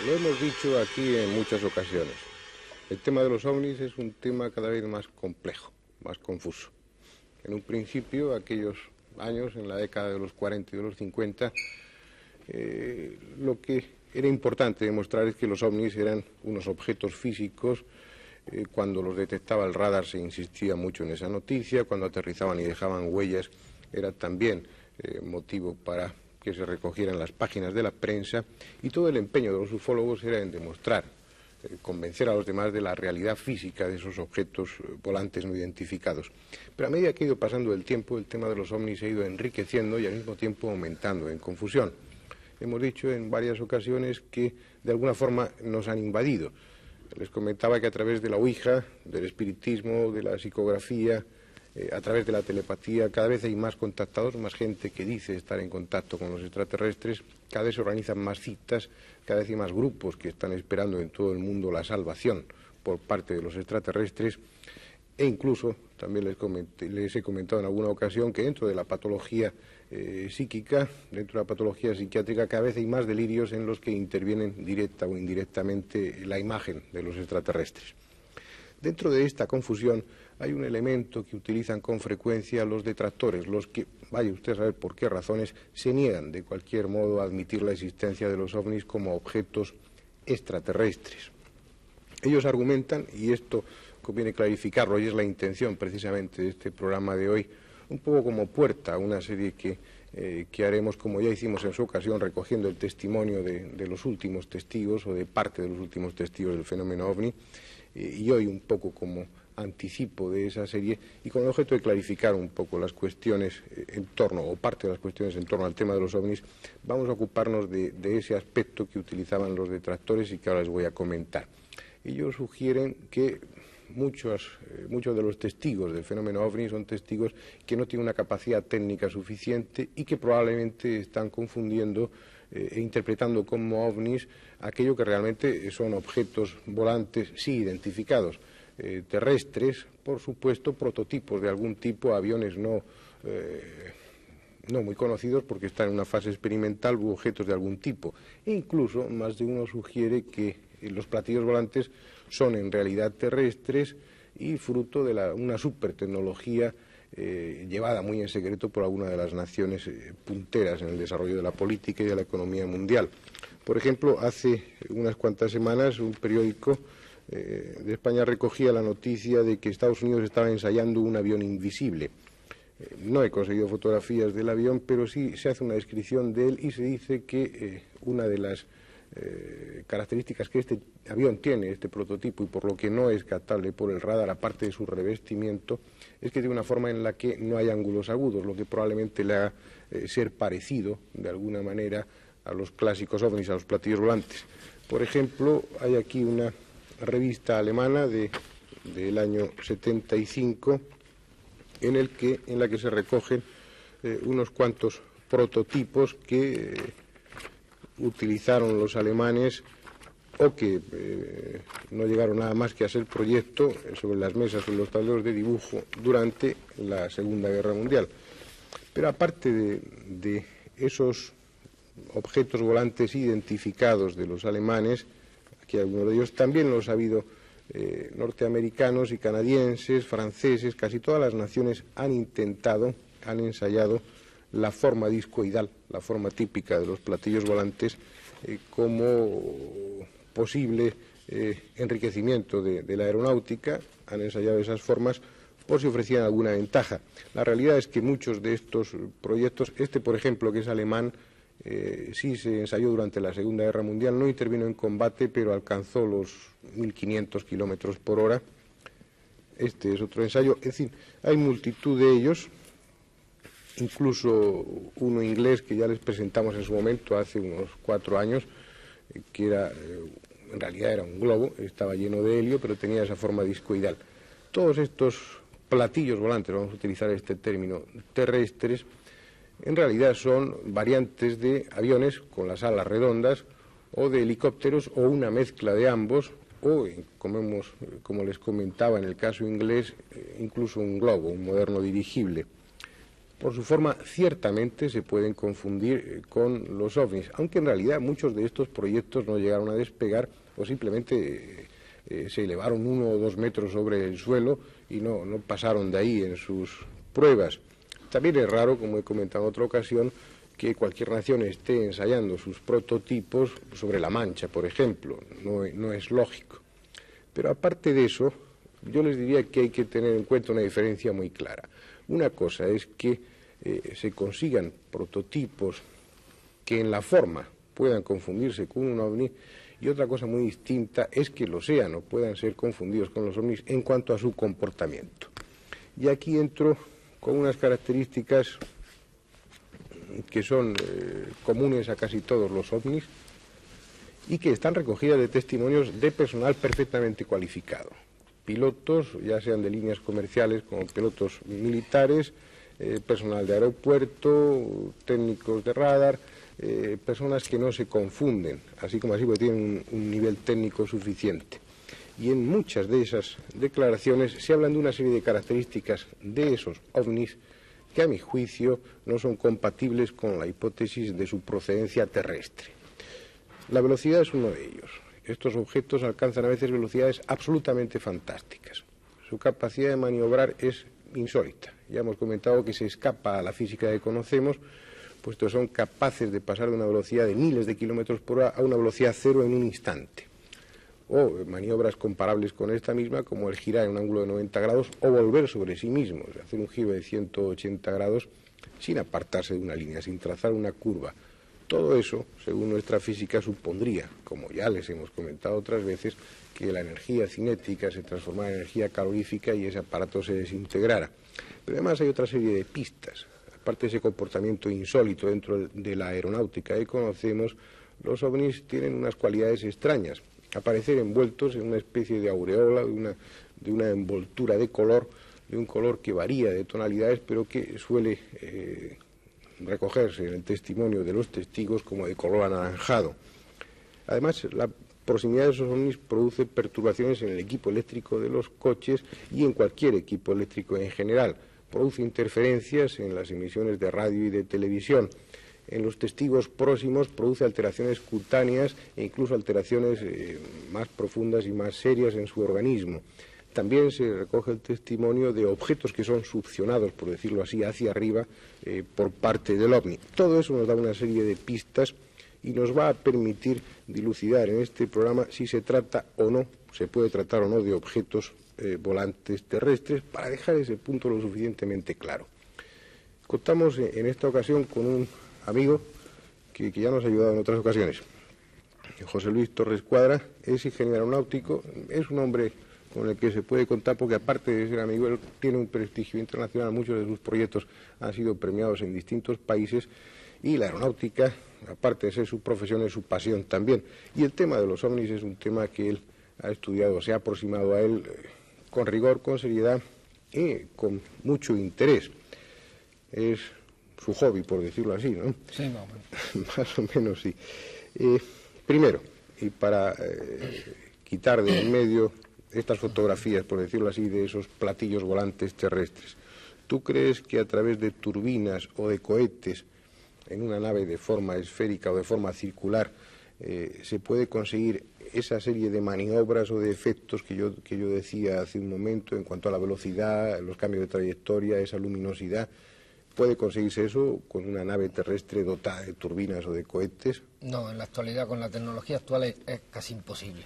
Lo hemos dicho aquí en muchas ocasiones. El tema de los ovnis es un tema cada vez más complejo, más confuso. En un principio, aquellos años, en la década de los 40 y de los 50, lo que era importante demostrar es que los ovnis eran unos objetos físicos. Cuando los detectaba el radar se insistía mucho en esa noticia, cuando aterrizaban y dejaban huellas era también motivo para que se recogieran las páginas de la prensa, y todo el empeño de los ufólogos era en demostrar, convencer a los demás de la realidad física de esos objetos volantes no identificados. Pero a medida que ha ido pasando el tiempo, el tema de los ovnis se ha ido enriqueciendo y al mismo tiempo aumentando en confusión. Hemos dicho en varias ocasiones que de alguna forma nos han invadido. Les comentaba que a través de la Ouija, del espiritismo, de la psicografía, a través de la telepatía, cada vez hay más contactados, más gente que dice estar en contacto con los extraterrestres, cada vez se organizan más citas, cada vez hay más grupos que están esperando en todo el mundo la salvación por parte de los extraterrestres, e incluso, también les he comentado en alguna ocasión, que dentro de la patología psíquica, dentro de la patología psiquiátrica, cada vez hay más delirios en los que intervienen directa o indirectamente la imagen de los extraterrestres. Dentro de esta confusión hay un elemento que utilizan con frecuencia los detractores, los que, vaya usted a saber por qué razones, se niegan de cualquier modo a admitir la existencia de los ovnis como objetos extraterrestres. Ellos argumentan, y esto conviene clarificarlo, y es la intención precisamente de este programa de hoy, un poco como puerta a una serie que haremos, como ya hicimos en su ocasión, recogiendo el testimonio de los últimos testigos o de parte de los últimos testigos del fenómeno ovni, y hoy un poco como anticipo de esa serie y con el objeto de clarificar un poco las cuestiones en torno, o parte de las cuestiones en torno al tema de los ovnis, vamos a ocuparnos de ese aspecto que utilizaban los detractores y que ahora les voy a comentar. Ellos sugieren que muchos de los testigos del fenómeno ovni son testigos que no tienen una capacidad técnica suficiente y que probablemente están confundiendo e interpretando como ovnis aquello que realmente son objetos volantes sí identificados, terrestres, por supuesto, prototipos de algún tipo, aviones no muy conocidos porque están en una fase experimental, u objetos de algún tipo. E incluso más de uno sugiere que los platillos volantes son en realidad terrestres y fruto de una supertecnología llevada muy en secreto por alguna de las naciones punteras en el desarrollo de la política y de la economía mundial. Por ejemplo, hace unas cuantas semanas un periódico de España recogía la noticia de que Estados Unidos estaba ensayando un avión invisible. No he conseguido fotografías del avión, pero sí se hace una descripción de él y se dice que una de las características que este avión tiene, este prototipo, y por lo que no es captable por el radar, aparte de su revestimiento, es que tiene una forma en la que no hay ángulos agudos, lo que probablemente le haga ser parecido, de alguna manera, a los clásicos ovnis, a los platillos volantes. Por ejemplo, hay aquí una revista alemana del año 75 en la que se recogen unos cuantos prototipos que utilizaron los alemanes o que no llegaron nada más que a ser proyecto sobre las mesas o en los tableros de dibujo durante la Segunda Guerra Mundial. Pero aparte de esos objetos volantes identificados de los alemanes, aquí algunos de ellos, también los ha habido norteamericanos y canadienses, franceses, casi todas las naciones han ensayado la forma discoidal, la forma típica de los platillos volantes, como posible enriquecimiento de la aeronáutica. Han ensayado esas formas por si ofrecían alguna ventaja. La realidad es que muchos de estos proyectos, por ejemplo, que es alemán, sí se ensayó durante la Segunda Guerra Mundial, no intervino en combate, pero alcanzó los 1.500 kilómetros por hora. Este es otro ensayo. Es decir, hay multitud de ellos, incluso uno inglés que ya les presentamos en su momento, hace unos 4 años, que en realidad era un globo, estaba lleno de helio, pero tenía esa forma discoidal. Todos estos platillos volantes, vamos a utilizar este término, terrestres, en realidad son variantes de aviones con las alas redondas o de helicópteros o una mezcla de ambos o, como les comentaba en el caso inglés, incluso un globo, un moderno dirigible. Por su forma, ciertamente se pueden confundir con los ovnis, aunque en realidad muchos de estos proyectos no llegaron a despegar o simplemente se elevaron 1 o 2 metros sobre el suelo y no pasaron de ahí en sus pruebas. También es raro, como he comentado en otra ocasión, que cualquier nación esté ensayando sus prototipos sobre la Mancha, por ejemplo. No es lógico. Pero aparte de eso, yo les diría que hay que tener en cuenta una diferencia muy clara. Una cosa es que se consigan prototipos que en la forma puedan confundirse con un ovni, y otra cosa muy distinta es que lo sean o puedan ser confundidos con los ovnis en cuanto a su comportamiento. Y aquí entro con unas características que son comunes a casi todos los ovnis y que están recogidas de testimonios de personal perfectamente cualificado. Pilotos, ya sean de líneas comerciales como pilotos militares, personal de aeropuerto, técnicos de radar, personas que no se confunden, así como así, porque tienen un nivel técnico suficiente. Y en muchas de esas declaraciones se hablan de una serie de características de esos ovnis que a mi juicio no son compatibles con la hipótesis de su procedencia terrestre. La velocidad es uno de ellos. Estos objetos alcanzan a veces velocidades absolutamente fantásticas. Su capacidad de maniobrar es insólita. Ya hemos comentado que se escapa a la física que conocemos, puesto son capaces de pasar de una velocidad de miles de kilómetros por hora a una velocidad cero en un instante. O maniobras comparables con esta misma, como el girar en un ángulo de 90 grados o volver sobre sí mismo, o sea, hacer un giro de 180 grados sin apartarse de una línea, sin trazar una curva. Todo eso, según nuestra física, supondría, como ya les hemos comentado otras veces, que la energía cinética se transformara en energía calorífica y ese aparato se desintegrara. Pero además hay otra serie de pistas. Aparte de ese comportamiento insólito dentro de la aeronáutica que conocemos, los ovnis tienen unas cualidades extrañas. Aparecer envueltos en una especie de aureola, de una envoltura de un color que varía de tonalidades, pero que suele recogerse en el testimonio de los testigos como de color anaranjado. Además, la proximidad de esos ovnis produce perturbaciones en el equipo eléctrico de los coches y en cualquier equipo eléctrico en general. Produce interferencias en las emisiones de radio y de televisión. En los testigos próximos produce alteraciones cutáneas e incluso alteraciones más profundas y más serias en su organismo. También se recoge el testimonio de objetos que son succionados, por decirlo así, hacia arriba por parte del ovni. Todo eso nos da una serie de pistas y nos va a permitir dilucidar en este programa si se trata o no, se puede tratar o no de objetos volantes terrestres, para dejar ese punto lo suficientemente claro. Contamos en esta ocasión con un amigo que ya nos ha ayudado en otras ocasiones. José Luis Torres Cuadra es ingeniero aeronáutico, es un hombre con el que se puede contar porque aparte de ser amigo, él tiene un prestigio internacional, muchos de sus proyectos han sido premiados en distintos países y la aeronáutica, aparte de ser su profesión, es su pasión también. Y el tema de los ovnis es un tema que él ha estudiado, se ha aproximado a él con rigor, con seriedad y con mucho interés. Es su hobby, por decirlo así, ¿no? Sí, más o menos. Más o menos, sí. Primero, y para quitar de en medio estas fotografías, por decirlo así, de esos platillos volantes terrestres, ¿tú crees que a través de turbinas o de cohetes en una nave de forma esférica o de forma circular se puede conseguir esa serie de maniobras o de efectos que yo decía hace un momento en cuanto a la velocidad, los cambios de trayectoria, esa luminosidad? ¿Puede conseguirse eso con una nave terrestre dotada de turbinas o de cohetes? No, en la actualidad con la tecnología actual es casi imposible.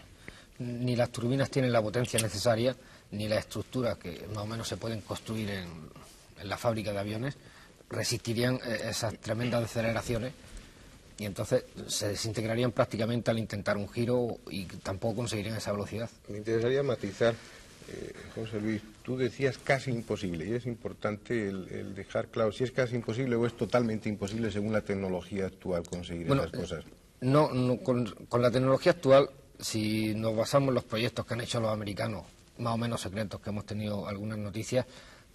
Ni las turbinas tienen la potencia necesaria, ni las estructuras que más o menos se pueden construir en la fábrica de aviones resistirían esas tremendas aceleraciones y entonces se desintegrarían prácticamente al intentar un giro y tampoco conseguirían esa velocidad. Me interesaría matizar, José Luis, tú decías casi imposible y es importante el dejar claro si es casi imposible o es totalmente imposible según la tecnología actual conseguir esas cosas. Con la tecnología actual, si nos basamos en los proyectos que han hecho los americanos, más o menos secretos, que hemos tenido algunas noticias,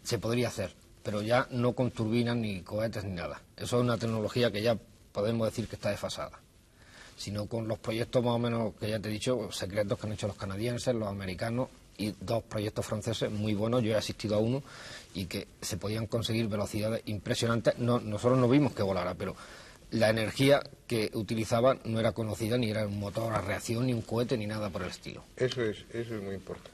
se podría hacer, pero ya no con turbinas ni cohetes ni nada. Eso es una tecnología que ya podemos decir que está desfasada, sino con los proyectos más o menos que ya te he dicho, secretos que han hecho los canadienses, los americanos y 2 proyectos franceses muy buenos, yo he asistido a uno, y que se podían conseguir velocidades impresionantes. Nosotros no vimos que volara, pero la energía que utilizaban no era conocida, ni era un motor a reacción, ni un cohete, ni nada por el estilo. Eso es muy importante.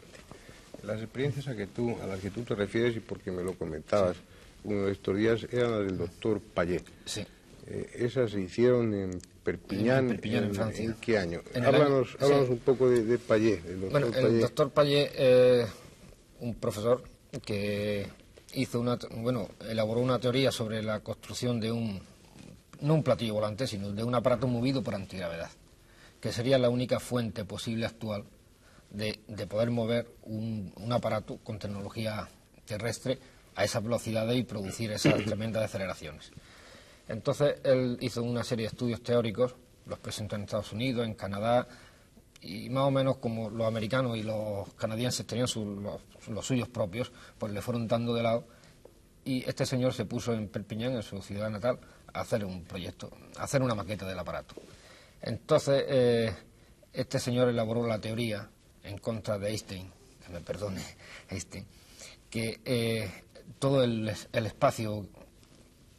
Las experiencias a las que tú te refieres, y porque me lo comentabas uno de estos días, eran las del doctor Payet. Sí. Esas se hicieron en Perpiñán, en Francia. ¿En qué año? Háblanos un poco de Payet. El doctor Payet, un profesor que elaboró una teoría sobre la construcción de no un platillo volante, sino de un aparato movido por antigravedad, que sería la única fuente posible actual de poder mover un aparato con tecnología terrestre a esas velocidades y producir esas tremendas aceleraciones. Entonces él hizo una serie de estudios teóricos, los presentó en Estados Unidos, en Canadá, y más o menos como los americanos y los canadienses tenían los suyos propios, pues le fueron dando de lado, y este señor se puso en Perpiñán, en su ciudad natal, a hacer un proyecto, a hacer una maqueta del aparato. Entonces este señor elaboró la teoría en contra de Einstein, que me perdone Einstein, que todo el espacio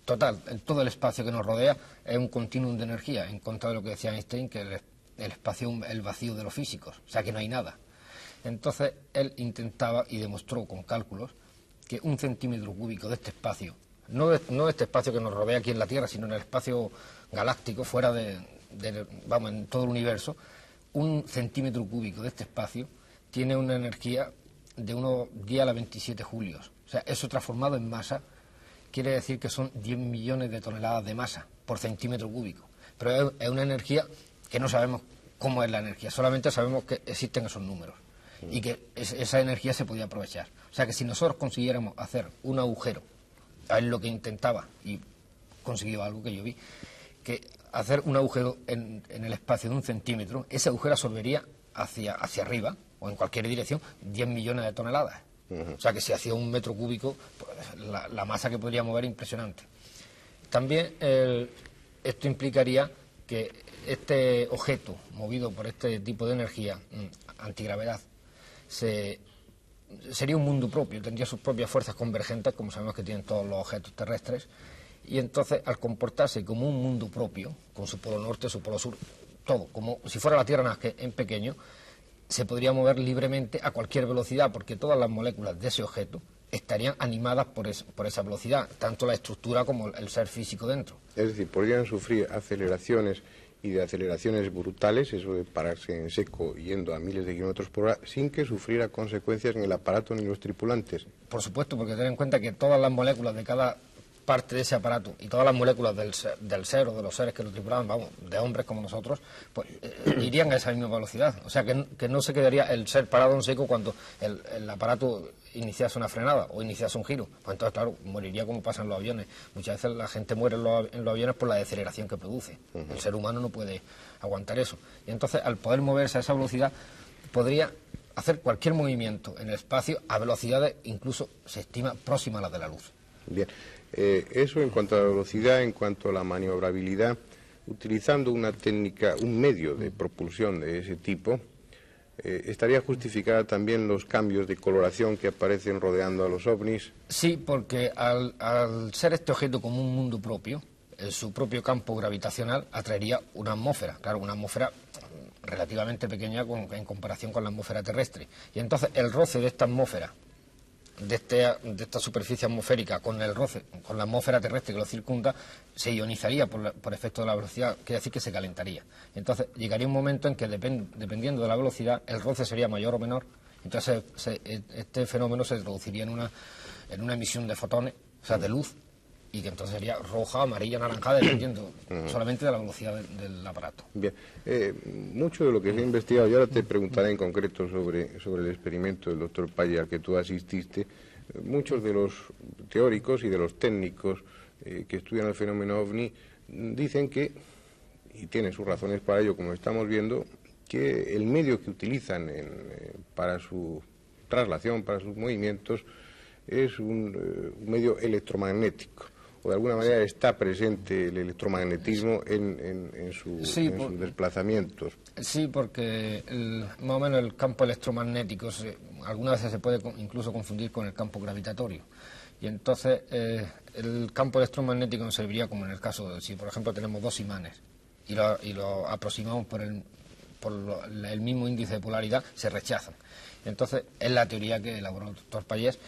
total, todo el espacio que nos rodea es un continuum de energía, en contra de lo que decía Einstein, que el espacio es el vacío de los físicos, o sea que no hay nada. Entonces él intentaba y demostró con cálculos que 1 centímetro cúbico de este espacio, no este espacio que nos rodea aquí en la Tierra, sino en el espacio galáctico, fuera en todo el universo, 1 centímetro cúbico de este espacio tiene una energía de unos 10 a la 27 julios. O sea, eso transformado en masa quiere decir que son 10 millones de toneladas de masa por centímetro cúbico. Pero es una energía que no sabemos cómo es la energía, solamente sabemos que existen esos números y que esa energía se podía aprovechar. O sea que si nosotros consiguiéramos hacer un agujero, a él lo que intentaba, y consiguió algo que yo vi, que hacer un agujero en el espacio de 1 centímetro, ese agujero absorbería hacia arriba, o en cualquier dirección, 10 millones de toneladas. O sea que si hacía 1 metro cúbico, pues, la masa que podría mover es impresionante. También esto implicaría que este objeto, movido por este tipo de energía, antigravedad, sería un mundo propio, tendría sus propias fuerzas convergentes, como sabemos que tienen todos los objetos terrestres, y entonces al comportarse como un mundo propio, con su polo norte, su polo sur, todo, como si fuera la Tierra nada más que en pequeño, se podría mover libremente a cualquier velocidad, porque todas las moléculas de ese objeto estarían animadas por esa velocidad, tanto la estructura como el ser físico dentro. Es decir, podrían sufrir aceleraciones y de aceleraciones brutales, eso de pararse en seco yendo a miles de kilómetros por hora, sin que sufriera consecuencias ni el aparato ni los tripulantes. Por supuesto, porque ten en cuenta que todas las moléculas de cada parte de ese aparato y todas las moléculas del ser o de los seres que lo tripulaban, vamos, de hombres como nosotros, pues irían a esa misma velocidad. O sea que no se quedaría el ser parado en seco cuando el aparato iniciase una frenada o iniciase un giro. Pues entonces, claro, moriría como pasa en los aviones. Muchas veces la gente muere en los aviones por la deceleración que produce. El ser humano no puede aguantar eso. Y entonces, al poder moverse a esa velocidad, podría hacer cualquier movimiento en el espacio a velocidades, incluso se estima, próximas a las de la luz. Bien. Eso en cuanto a la velocidad, en cuanto a la maniobrabilidad, utilizando una técnica, un medio de propulsión de ese tipo, ¿estaría justificada también los cambios de coloración que aparecen rodeando a los ovnis? Sí, porque al ser este objeto como un mundo propio, en su propio campo gravitacional atraería una atmósfera, claro, una atmósfera relativamente pequeña en comparación con la atmósfera terrestre. Y entonces el roce de esta atmósfera, de esta superficie atmosférica con el roce, con la atmósfera terrestre que lo circunda, se ionizaría por efecto de la velocidad, quiere decir que se calentaría. Entonces llegaría un momento en que dependiendo de la velocidad el roce sería mayor o menor, entonces este fenómeno se traduciría en una emisión de fotones, o sea de luz, y que entonces sería roja, amarilla, naranjada, dependiendo solamente de la velocidad del aparato. Bien, mucho de lo que se ha investigado, y ahora te preguntaré en concreto sobre el experimento del doctor Payet al que tú asististe, muchos de los teóricos y de los técnicos que estudian el fenómeno OVNI dicen que, y tienen sus razones para ello, como estamos viendo, que el medio que utilizan para su traslación, para sus movimientos, es un medio electromagnético. O de alguna manera está presente el electromagnetismo en sus desplazamientos. Sí, porque más o menos el campo electromagnético algunas veces se puede incluso confundir con el campo gravitatorio. Y entonces el campo electromagnético nos serviría como en el caso de si, por ejemplo, tenemos dos imanes y lo aproximamos por el mismo índice de polaridad, se rechazan. Entonces es la teoría que elaboró el doctor Pallés,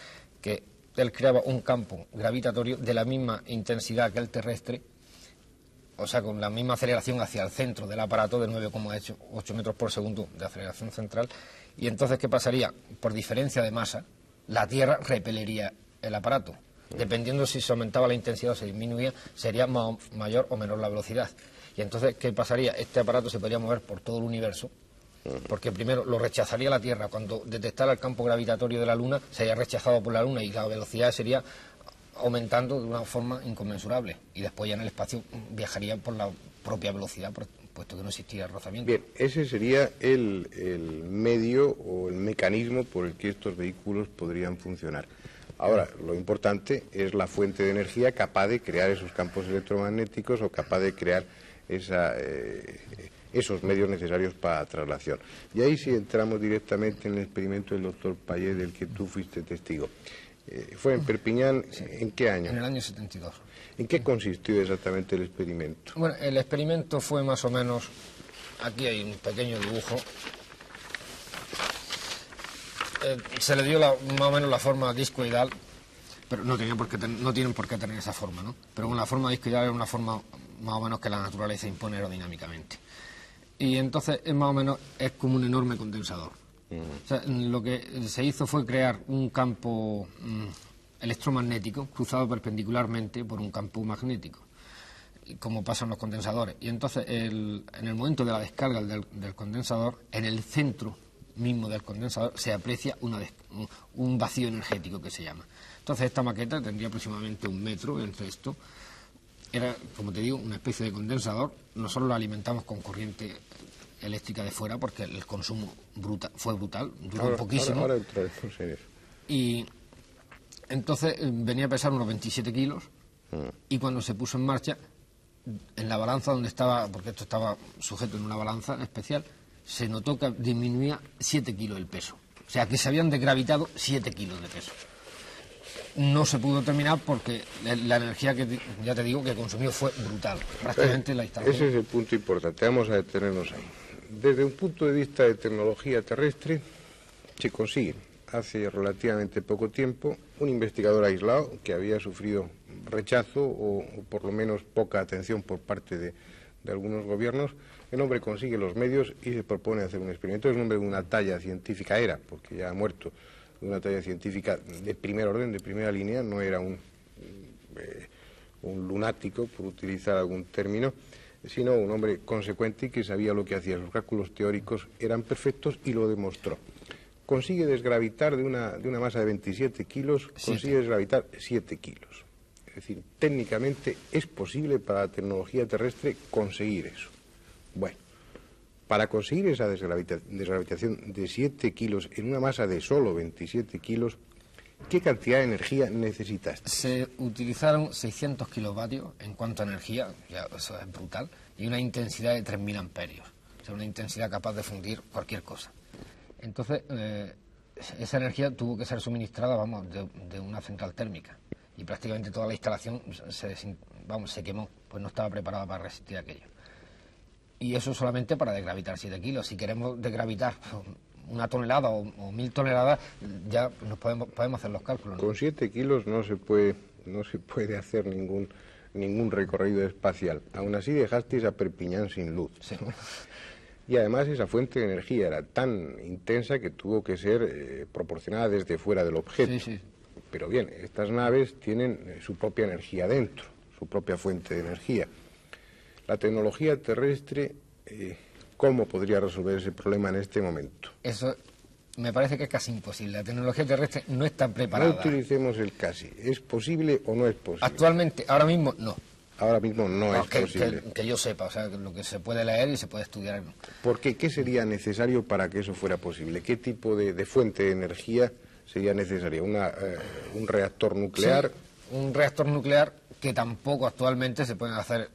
que él creaba un campo gravitatorio de la misma intensidad que el terrestre, o sea, con la misma aceleración hacia el centro del aparato de 9,8 metros por segundo de aceleración central. Y entonces, ¿qué pasaría? Por diferencia de masa, la Tierra repelería el aparato. Dependiendo si se aumentaba la intensidad o se disminuía, sería mayor o menor la velocidad. Y entonces, ¿qué pasaría? Este aparato se podría mover por todo el universo, porque primero lo rechazaría la Tierra. Cuando detectara el campo gravitatorio de la Luna, sería rechazado por la Luna y la velocidad sería aumentando de una forma inconmensurable, y después ya en el espacio viajaría por la propia velocidad, puesto que no existía el rozamiento. Bien, ese sería el medio o el mecanismo por el que estos vehículos podrían funcionar. Ahora, lo importante es la fuente de energía capaz de crear esos campos electromagnéticos o capaz de crear esos medios necesarios para la traslación. Y ahí sí entramos directamente en el experimento del doctor Pallés, del que tú fuiste testigo. ¿Fue en Perpiñán? Sí. ¿En qué año? En el año 72. ¿En qué consistió exactamente el experimento? Bueno, el experimento fue más o menos... Aquí hay un pequeño dibujo. Se le dio más o menos la forma discoidal, pero no tienen por qué tener esa forma, ¿no? Pero la forma discoidal es una forma más o menos que la naturaleza impone aerodinámicamente. Y entonces más o menos es como un enorme condensador. O sea, lo que se hizo fue crear un campo electromagnético cruzado perpendicularmente por un campo magnético, como pasa en los condensadores. Y entonces, en el momento de la descarga del condensador, en el centro mismo del condensador se aprecia un vacío energético que se llama. Entonces, esta maqueta tendría aproximadamente 1 metro entre esto. Era, como te digo, una especie de condensador. Nosotros lo alimentamos con corriente eléctrica de fuera porque el consumo fue brutal, duró poquísimo. Ahora entraremos en eso. Y entonces venía a pesar unos 27 kilos y cuando se puso en marcha, en la balanza donde estaba, porque esto estaba sujeto en una balanza especial, se notó que disminuía 7 kilos el peso. O sea, que se habían desgravitado 7 kilos de peso. No se pudo terminar porque la energía que, ya te digo, que consumió fue brutal. Prácticamente la instalación. Ese es el punto importante. Vamos a detenernos ahí. Desde un punto de vista de tecnología terrestre, se consigue hace relativamente poco tiempo un investigador aislado que había sufrido rechazo o por lo menos poca atención por parte de algunos gobiernos. El hombre consigue los medios y se propone hacer un experimento. Es un hombre de una talla científica, porque ya ha muerto, de una talla científica de primer orden, de primera línea, no era un lunático, por utilizar algún término, sino un hombre consecuente y que sabía lo que hacía. Sus cálculos teóricos eran perfectos y lo demostró. Consigue desgravitar de una masa de 27 kilos, consigue desgravitar 7 kilos. Es decir, técnicamente es posible para la tecnología terrestre conseguir eso. Bueno, para conseguir esa desgravitación de 7 kilos en una masa de solo 27 kilos, ¿qué cantidad de energía necesitaste? Se utilizaron 600 kilovatios en cuanto a energía, ya eso es brutal, y una intensidad de 3.000 amperios. O sea, una intensidad capaz de fundir cualquier cosa. Entonces, esa energía tuvo que ser suministrada, de una central térmica. Y prácticamente toda la instalación se quemó, pues no estaba preparada para resistir aquello. Y eso solamente para desgravitar 7 kilos. Si queremos desgravitar 1 tonelada o 1.000 toneladas, ya podemos hacer los cálculos, ¿no? Con 7 kilos no se puede hacer ningún recorrido espacial. Aún así dejasteis a Perpiñán sin luz. Sí. Y además esa fuente de energía era tan intensa que tuvo que ser proporcionada desde fuera del objeto. Sí, sí. Pero bien, estas naves tienen su propia energía dentro, su propia fuente de energía. La tecnología terrestre, ¿cómo podría resolver ese problema en este momento? Eso me parece que es casi imposible. La tecnología terrestre no está preparada. No utilicemos el casi. ¿Es posible o no es posible? Actualmente, ahora mismo, no. Ahora mismo no es posible. Que yo sepa, o sea, lo que se puede leer y se puede estudiar. ¿Por qué? ¿Qué sería necesario para que eso fuera posible? ¿Qué tipo de fuente de energía sería necesaria? ¿Un reactor nuclear? Sí, un reactor nuclear que tampoco actualmente se pueden hacer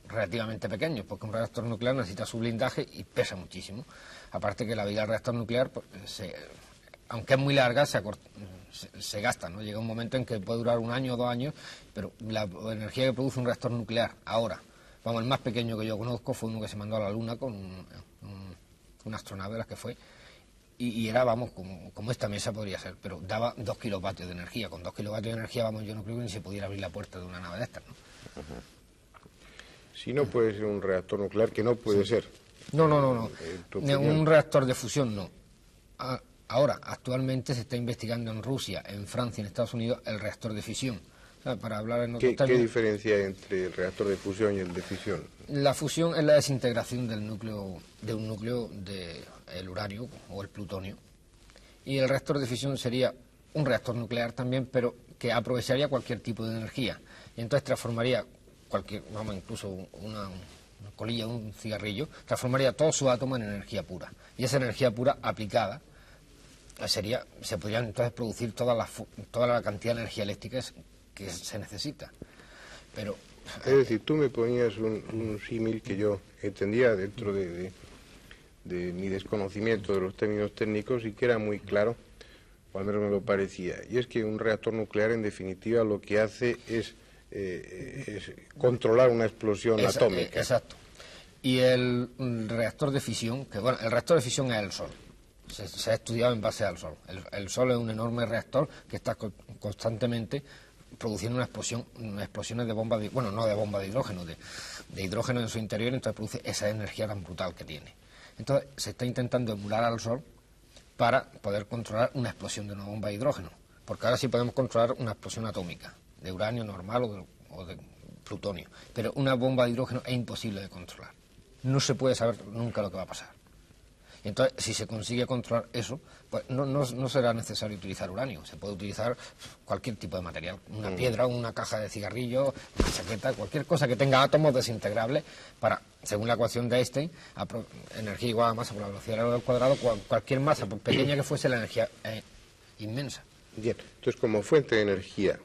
relativamente pequeños, porque un reactor nuclear necesita su blindaje y pesa muchísimo. Aparte que la vida del reactor nuclear, pues, aunque es muy larga, se gasta, ¿no? Llega un momento en que puede durar 1 año o 2 años, pero la energía que produce un reactor nuclear ahora, vamos, el más pequeño que yo conozco fue uno que se mandó a la Luna con una astronave, las que fue, y era, vamos, como esta mesa podría ser, pero daba 2 kilovatios de energía. Con 2 kilovatios de energía, vamos, yo no creo que ni se pudiera abrir la puerta de una nave de estas, ¿no? Si no puede ser un reactor nuclear, que no puede ser. No. Un reactor de fusión no. Ahora, actualmente se está investigando en Rusia, en Francia, en Estados Unidos, el reactor de fisión. O sea, para hablar en otros términos, ¿Qué diferencia hay entre el reactor de fusión y el de fisión? La fusión es la desintegración del núcleo, de un núcleo del uranio o el plutonio. Y el reactor de fisión sería un reactor nuclear también, pero que aprovecharía cualquier tipo de energía. Y entonces transformaría incluso una colilla de un cigarrillo, transformaría todos sus átomos en energía pura. Y esa energía pura aplicada se podrían entonces producir toda la cantidad de energía eléctrica que se necesita. Pero es decir, tú me ponías un símil que yo entendía dentro de mi desconocimiento de los términos técnicos y que era muy claro, o al menos me lo parecía, y es que un reactor nuclear en definitiva lo que hace es controlar una explosión atómica. Exacto. Y el reactor de fisión, el reactor de fisión es el Sol. Se ha estudiado en base al Sol. El Sol es un enorme reactor que está constantemente produciendo explosiones de bomba de, no de bomba de hidrógeno, de hidrógeno en su interior, entonces produce esa energía tan brutal que tiene. Entonces se está intentando emular al Sol para poder controlar una explosión de una bomba de hidrógeno, porque ahora sí podemos controlar una explosión atómica, de uranio normal o de plutonio, pero una bomba de hidrógeno es imposible de controlar. No se puede saber nunca lo que va a pasar. Entonces, si se consigue controlar eso, pues no será necesario utilizar uranio, se puede utilizar cualquier tipo de material, una piedra, una caja de cigarrillo, una chaqueta, cualquier cosa que tenga átomos desintegrables para, según la ecuación de Einstein, energía igual a masa por la velocidad al cuadrado, cualquier masa, por pequeña que fuese, la energía es inmensa. Bien, entonces como fuente de energía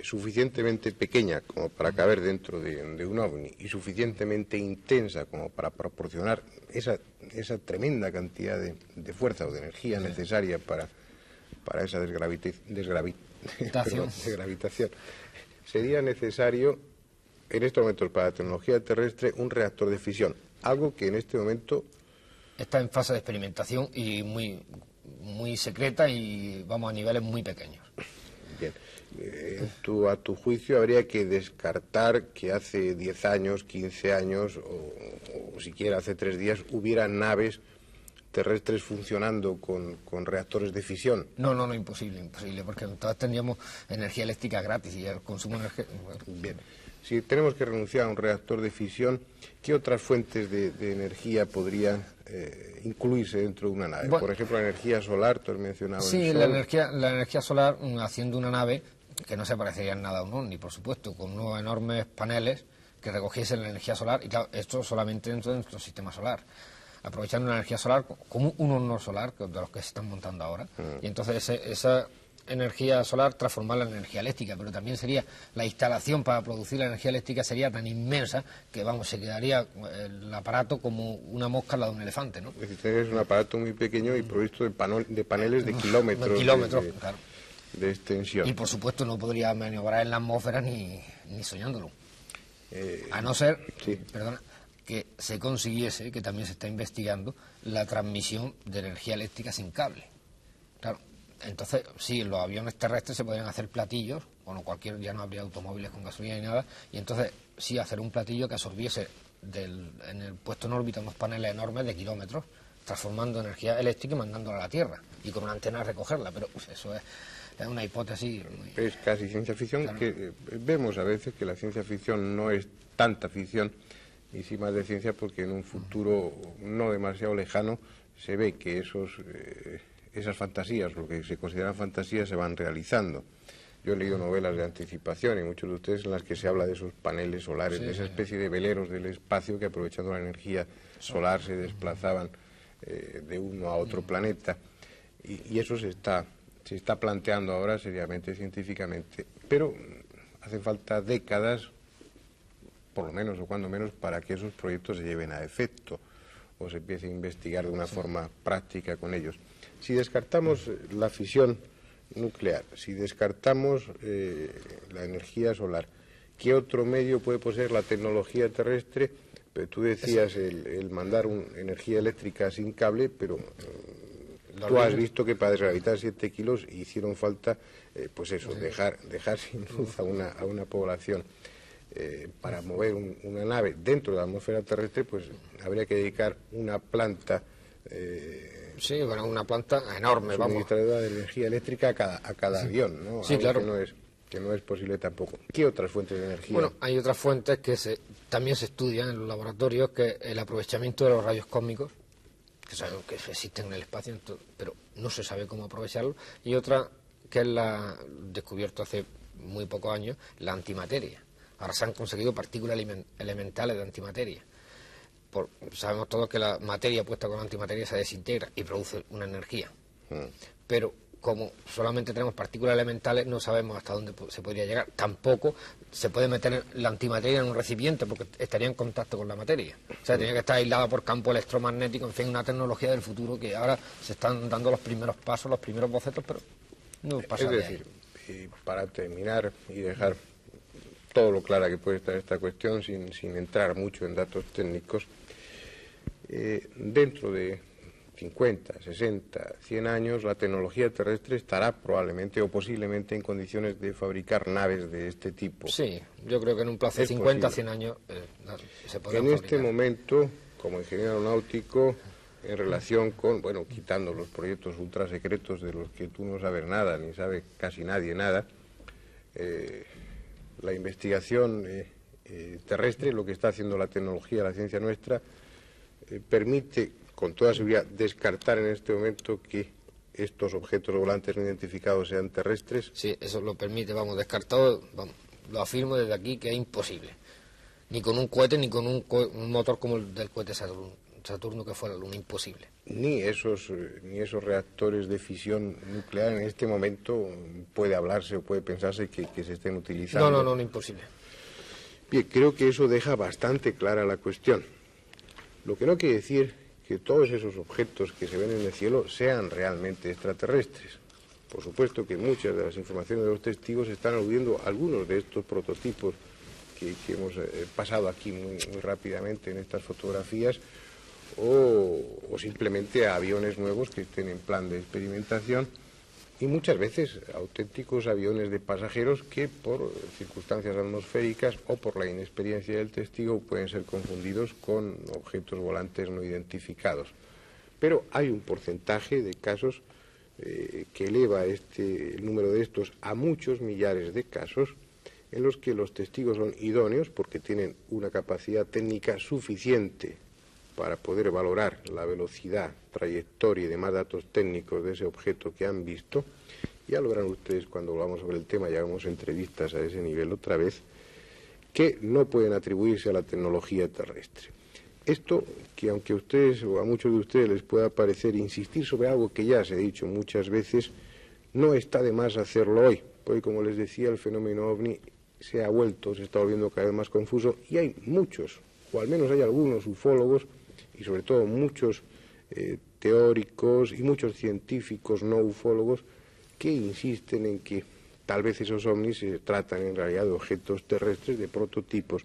suficientemente pequeña como para caber dentro de un ovni y suficientemente intensa como para proporcionar esa tremenda cantidad de fuerza o de energía necesaria para esa desgravitación, sería necesario en estos momentos para la tecnología terrestre un reactor de fisión, algo que en este momento está en fase de experimentación y muy secreta y vamos a niveles muy pequeños. Bien. A tu juicio habría que descartar que hace 10 años, 15 años o siquiera hace 3 días hubiera naves terrestres funcionando con reactores de fisión. No, imposible, porque entonces tendríamos energía eléctrica gratis y el consumo energético. Bien, si tenemos que renunciar a un reactor de fisión, ¿qué otras fuentes de energía podrían incluirse dentro de una nave? Por ejemplo, la energía solar, tú has mencionado el sol. Sí, la energía solar, haciendo una nave que no se parecería en nada a un ovni, por supuesto, con unos enormes paneles que recogiesen la energía solar, y claro, esto solamente dentro de nuestro sistema solar, aprovechando la energía solar como un horno solar, de los que se están montando ahora, y entonces esa energía solar transformarla en energía eléctrica, pero también sería la instalación para producir la energía eléctrica sería tan inmensa que, se quedaría el aparato como una mosca al lado de un elefante, ¿no? Es decir, es un aparato muy pequeño y provisto de paneles de kilómetros. Claro. De extensión. Y por supuesto no podría maniobrar en la atmósfera ni soñándolo. A no ser, que se consiguiese, que también se está investigando, la transmisión de energía eléctrica sin cable. Claro, entonces sí, en los aviones terrestres se podrían hacer platillos, ya no habría automóviles con gasolina ni nada, y entonces sí hacer un platillo que absorbiese en el puesto en órbita unos paneles enormes de kilómetros, transformando energía eléctrica y mandándola a la Tierra, y con una antena a recogerla, pero eso es una hipótesis. Es casi ciencia ficción, claro. Que vemos a veces que la ciencia ficción no es tanta ficción y sí más de ciencia, porque en un futuro no demasiado lejano se ve que esas fantasías, lo que se consideran fantasías, se van realizando. Yo he leído novelas de anticipación y muchos de ustedes en las que se habla de esos paneles solares, de esa especie de veleros del espacio que, aprovechando la energía solar, se desplazaban de uno a otro planeta, y eso se está planteando ahora seriamente, científicamente, pero hacen falta décadas por lo menos o cuando menos para que esos proyectos se lleven a efecto o se empiece a investigar de una forma práctica con ellos. Si descartamos la fisión nuclear, si descartamos la energía solar, ¿qué otro medio puede poseer la tecnología terrestre? Pero tú decías el mandar energía eléctrica sin cable, pero tú has visto que para desgravitar 7 kilos hicieron falta, pues eso, dejar sin luz a una población. Para mover una nave dentro de la atmósfera terrestre, pues habría que dedicar una planta. Sí, bueno, una planta enorme, suministradora de energía eléctrica a cada avión, ¿no? Sí, algo claro. Que no es posible tampoco. ¿Qué otras fuentes de energía? Bueno, hay otras fuentes que también se estudian en los laboratorios, que el aprovechamiento de los rayos cósmicos, que sabemos que existen en el espacio, pero no se sabe cómo aprovecharlo, y otra que es la descubierto hace muy pocos años, la antimateria. Ahora se han conseguido partículas elementales de antimateria. Sabemos todos que la materia puesta con antimateria se desintegra y produce una energía. Pero como solamente tenemos partículas elementales, no sabemos hasta dónde se podría llegar. Tampoco se puede meter la antimateria en un recipiente porque estaría en contacto con la materia. O sea, tenía que estar aislada por campo electromagnético, en fin, una tecnología del futuro que ahora se están dando los primeros pasos, los primeros bocetos, pero no pasa nada. Es decir, para terminar y dejar todo lo clara que puede estar esta cuestión, sin entrar mucho en datos técnicos, dentro de 50, 60, 100 años, la tecnología terrestre estará probablemente o posiblemente en condiciones de fabricar naves de este tipo. Sí, yo creo que en un plazo de 50, 100 años se podrán fabricar. Este momento, como ingeniero aeronáutico, en relación con, bueno, quitando los proyectos ultra secretos de los que tú no sabes nada, ni sabe casi nadie nada, la investigación terrestre, lo que está haciendo la tecnología, la ciencia nuestra, permite con toda seguridad descartar en este momento que estos objetos volantes no identificados sean terrestres. Sí, eso lo permite, descartado, lo afirmo desde aquí que es imposible. Ni con un cohete, ni con un motor como el del cohete Saturno que fue a la Luna, imposible. Ni esos reactores de fisión nuclear en este momento puede hablarse o puede pensarse que se estén utilizando. No, imposible. Bien, creo que eso deja bastante clara la cuestión. Lo que no quiere decir que todos esos objetos que se ven en el cielo sean realmente extraterrestres. Por supuesto que muchas de las informaciones de los testigos están aludiendo a algunos de estos prototipos que hemos pasado aquí muy rápidamente en estas fotografías, o simplemente a aviones nuevos que estén en plan de experimentación, y muchas veces auténticos aviones de pasajeros que por circunstancias atmosféricas o por la inexperiencia del testigo pueden ser confundidos con objetos volantes no identificados. Pero hay un porcentaje de casos que eleva el número de estos a muchos millares de casos en los que los testigos son idóneos porque tienen una capacidad técnica suficiente para poder valorar la velocidad, trayectoria y demás datos técnicos de ese objeto que han visto. Ya lo verán ustedes cuando hablamos sobre el tema y hagamos entrevistas a ese nivel otra vez, que no pueden atribuirse a la tecnología terrestre. Esto, que aunque a ustedes o a muchos de ustedes les pueda parecer insistir sobre algo que ya se ha dicho muchas veces, no está de más hacerlo hoy, porque como les decía, el fenómeno OVNI se está volviendo cada vez más confuso y hay muchos, o al menos hay algunos ufólogos, y sobre todo muchos teóricos y muchos científicos no ufólogos que insisten en que tal vez esos ovnis se tratan en realidad de objetos terrestres, de prototipos.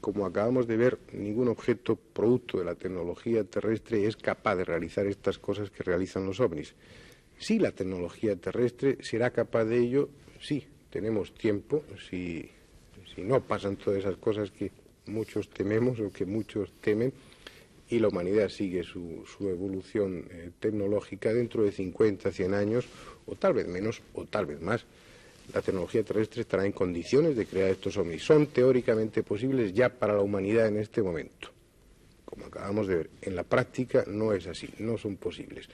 Como acabamos de ver, ningún objeto producto de la tecnología terrestre es capaz de realizar estas cosas que realizan los ovnis. Si la tecnología terrestre será capaz de ello, sí, tenemos tiempo, si no pasan todas esas cosas que muchos tememos o que muchos temen, y la humanidad sigue su evolución tecnológica, dentro de 50, 100 años, o tal vez menos, o tal vez más, la tecnología terrestre estará en condiciones de crear estos ovnis. Son teóricamente posibles ya para la humanidad en este momento. Como acabamos de ver, en la práctica no es así, no son posibles.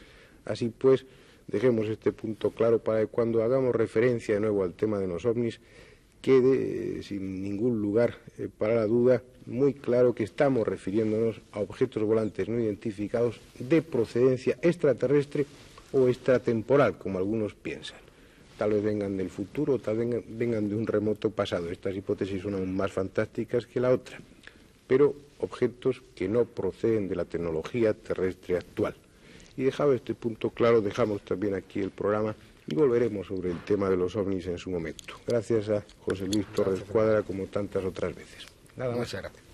Así pues, dejemos este punto claro para que cuando hagamos referencia de nuevo al tema de los ovnis, quede sin ningún lugar para la duda muy claro que estamos refiriéndonos a objetos volantes no identificados de procedencia extraterrestre o extratemporal, como algunos piensan. tal vez vengan del futuro, tal vez vengan de un remoto pasado. Estas hipótesis son aún más fantásticas que la otra, pero objetos que no proceden de la tecnología terrestre actual. Y dejado este punto claro, dejamos también aquí el programa y volveremos sobre el tema de los ovnis en su momento. Gracias a José Luis Torres Cuadra, como tantas otras veces. Nada más. Muchas gracias.